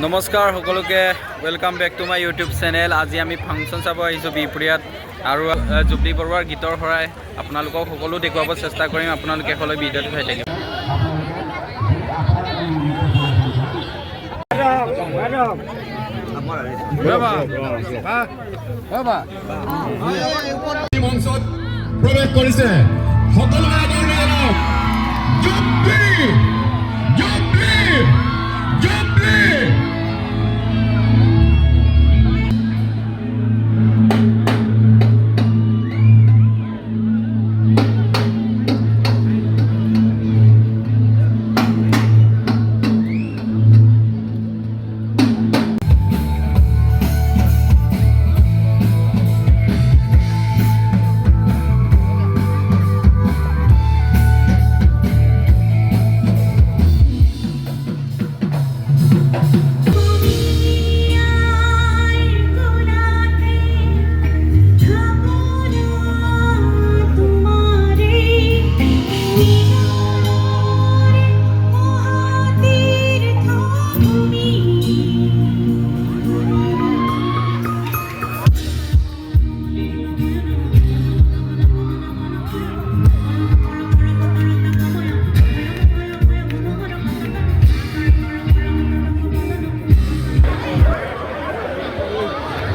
নমস্কাৰ সকলোকে welcome back to my YouTube channel. আজি আমি ফাংচন চাব আহিছোঁ বিহপুৰীয়াত আৰু জুবলি বৰুৱাৰ গীতৰ শৰাই আপোনালোকক সকলো দেখুৱাব চেষ্টা কৰিম। আপোনালোকে সকলোৱে ভিডিঅ'টো চাই থাকিব। মঞ্চত প্ৰৱেশ কৰিছে সকলোৱে আদৰণি জনাওক জুবলি জুবলি জুবলি।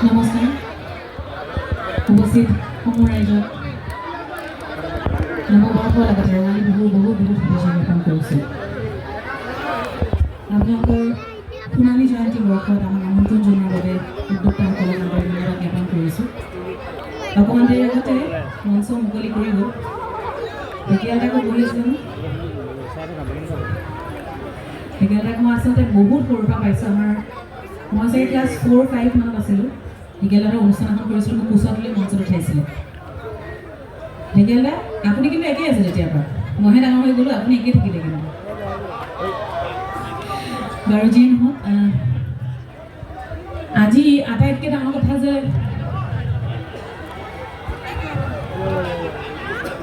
নমস্কাৰ উপস্থিত সমূহ ৰাইজক নৱবৰ্ষৰ লগতে ৰঙালী বিহুৰ বহুত শুভেচ্ছা জ্ঞাপন কৰিছোঁ। আপোনালোকৰ সোণালী জয়ন্তী বৰ্ষত আমাক আমন্ত্ৰণ জনোৱাৰ বাবে উদ্যোক্তাসকলক ধন্যবাদ জ্ঞাপন কৰিছোঁ। অকণমান দেৰি আগতে মঞ্চ মুকলি কৰি গ'ল ঢেকীয়াটাকো বহি আছিলোঁ। ঢেকীয়াটাক মই আচলতে বহুত সৰুৰ পৰা পাইছোঁ। মই চাগে ক্লাছ 4-5 মানত আছিলোঁ। ঢেকীয়ালদাৰ অনুষ্ঠান এখন কৰিছিলোঁ, মোক কোচত লৈ মঞ্চত উঠাইছিলে। ঢেকীয়ালদা আপুনি কিন্তু একেই আছে তেতিয়াৰ পৰা, মইহে ডাঙৰ হৈ গ'লোঁ, আপুনি একেই থাকিলে কিন্তু। বাৰু যিয়ে নহওক, আজি আটাইতকৈ ডাঙৰ কথা যে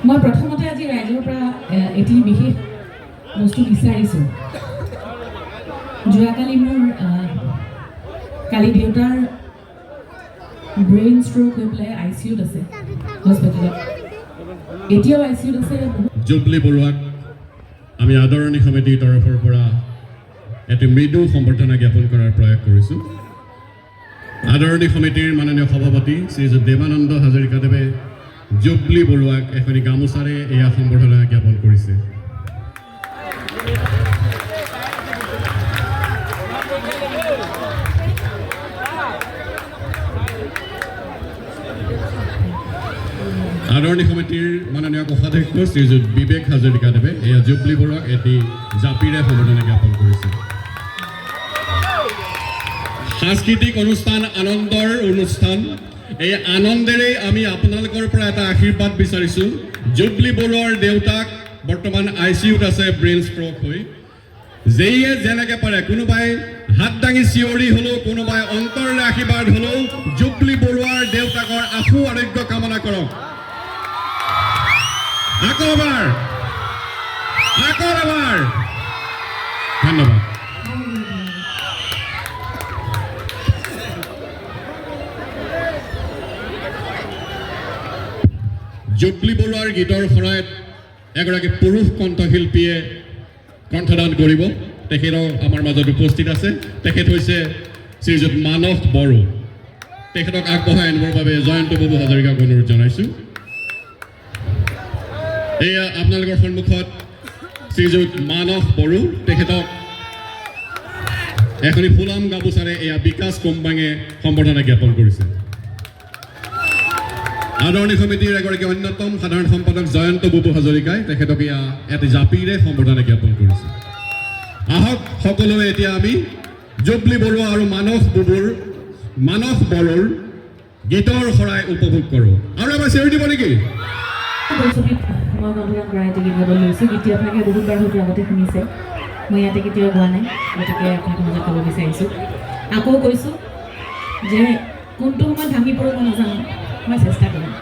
মই প্ৰথমতে আজি ৰাইজৰ পৰা এটি বিশেষ বস্তু বিচাৰিছোঁ। যোৱাকালি মোৰ কালি দেউতাৰ ব্ৰেইন ষ্ট্ৰ'ক হৈ পেলাই ICUত আছে হস্পিটেলত, এতিয়াও ICUত আছে। জুবলি বৰুৱাক আমি আদৰণি সমিতিৰ তৰফৰ পৰা এটি মৃদু সম্বৰ্ধনা জ্ঞাপন কৰাৰ প্ৰয়াস কৰিছোঁ। আদৰণি সমিতিৰ মাননীয় সভাপতি শ্ৰীযুত দেৱানন্দ হাজৰিকাদেৱে জুবলি বৰুৱাক এখনি গামোচাৰে এয়া সম্বৰ্ধনা জ্ঞাপন কৰিছে। আদৰণি সমিতিৰ মাননীয় কোষাধ্যক্ষ শ্ৰীযুত বিবেক হাজৰিকাদেৱে এয়া জুবলি বৰুৱাক এটি জাপিৰে সম্বৰ্ধনা জ্ঞাপন কৰিছে। সাংস্কৃতিক অনুষ্ঠান, আনন্দৰ অনুষ্ঠান, এই আনন্দেৰেই আমি আপোনালোকৰ পৰা এটা আশীৰ্বাদ বিচাৰিছোঁ। জুবলি বৰুৱাৰ দেউতাক বৰ্তমান ICUত আছে ব্ৰেইন ষ্ট্ৰ'ক হৈ। যেয়ে যেনেকৈ পাৰে, কোনোবাই হাত দাঙি চিঞৰি হ'লেও, কোনোবাই অন্তৰেৰে আশীৰ্বাদ হ'লেও জুবলি বৰুৱাৰ দেউতাকৰ আশু আৰোগ্য কামনা কৰক। আকৌ এবাৰ ধন্যবাদ। জুবলি বৰুৱাৰ গীতৰ শৰাইত এগৰাকী পুৰুষ কণ্ঠশিল্পীয়ে কণ্ঠদান কৰিব। তেখেতৰ আমাৰ মাজত উপস্থিত আছে। তেখেত হৈছে শ্ৰীযুত মানস বড়ো। তেখেতক আগবঢ়াই আনিবৰ বাবে জয়ন্ত বাবু হাজৰিকাক অনুৰোধ জনাইছোঁ। এয়া আপোনালোকৰ সন্মুখত শ্ৰীযুত মানস বড়ো। তেখেতক এখনি ফুলাম গামোচাৰে এয়া বিকাশ কোম্পাঙে সম্বৰ্ধনা জ্ঞাপন কৰিছে। আদৰণি সমিতিৰ এগৰাকী অন্যতম সাধাৰণ সম্পাদক জয়ন্ত বাবু হাজৰিকাই তেখেতক এয়া এটি জাপিৰে সম্বৰ্ধনা জ্ঞাপন কৰিছে। আহক সকলোৱে এতিয়া আমি জুবলি বৰুৱা আৰু মানস বড়োৰ গীতৰ শৰাই উপভোগ কৰোঁ। আৰু এবাৰ চিঞৰি দিব নেকি? মই বন্ধুৰাম ৰাইজে গীত গাবলৈ লৈছোঁ। গীতটি আপোনালোকে বহুতবাৰ হয়তো আগতে শুনিছে, মই ইয়াতে কেতিয়াও গোৱা নাই, গতিকে আপোনালোকৰ মাজত ক'ব বিচাৰিছোঁ। আকৌ কৈছোঁ যে কোনটো সময়ত ভাঙি পৰোঁ মই নাজানো, মই চেষ্টা কৰিম।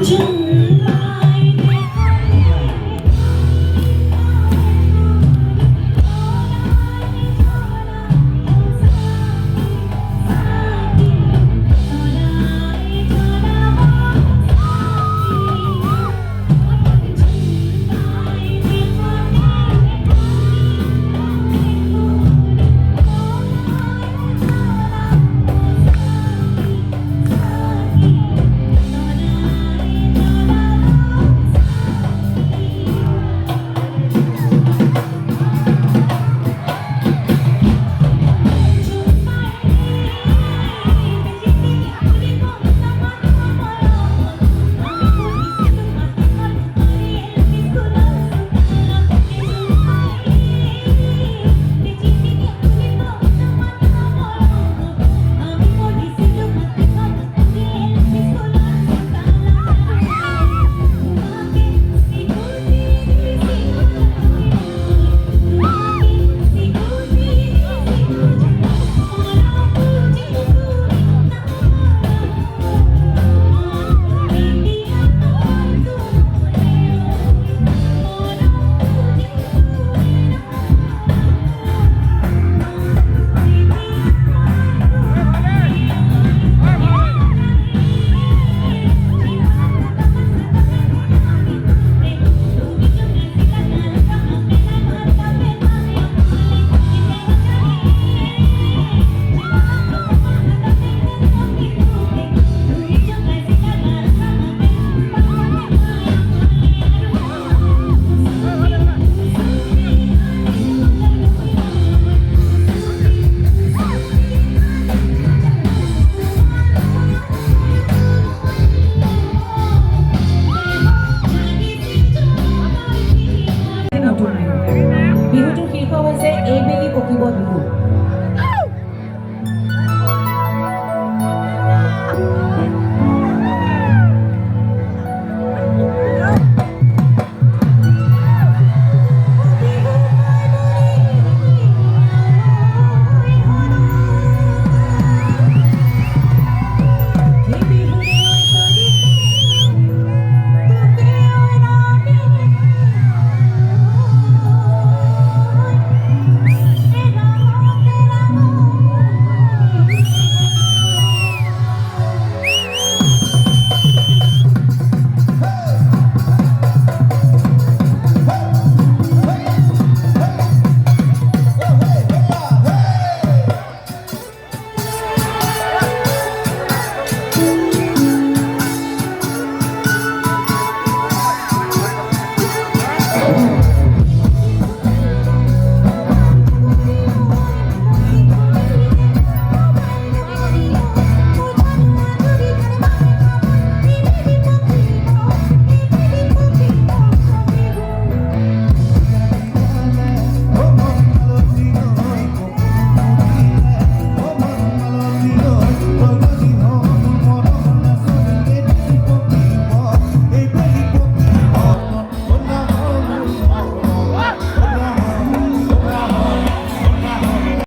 June.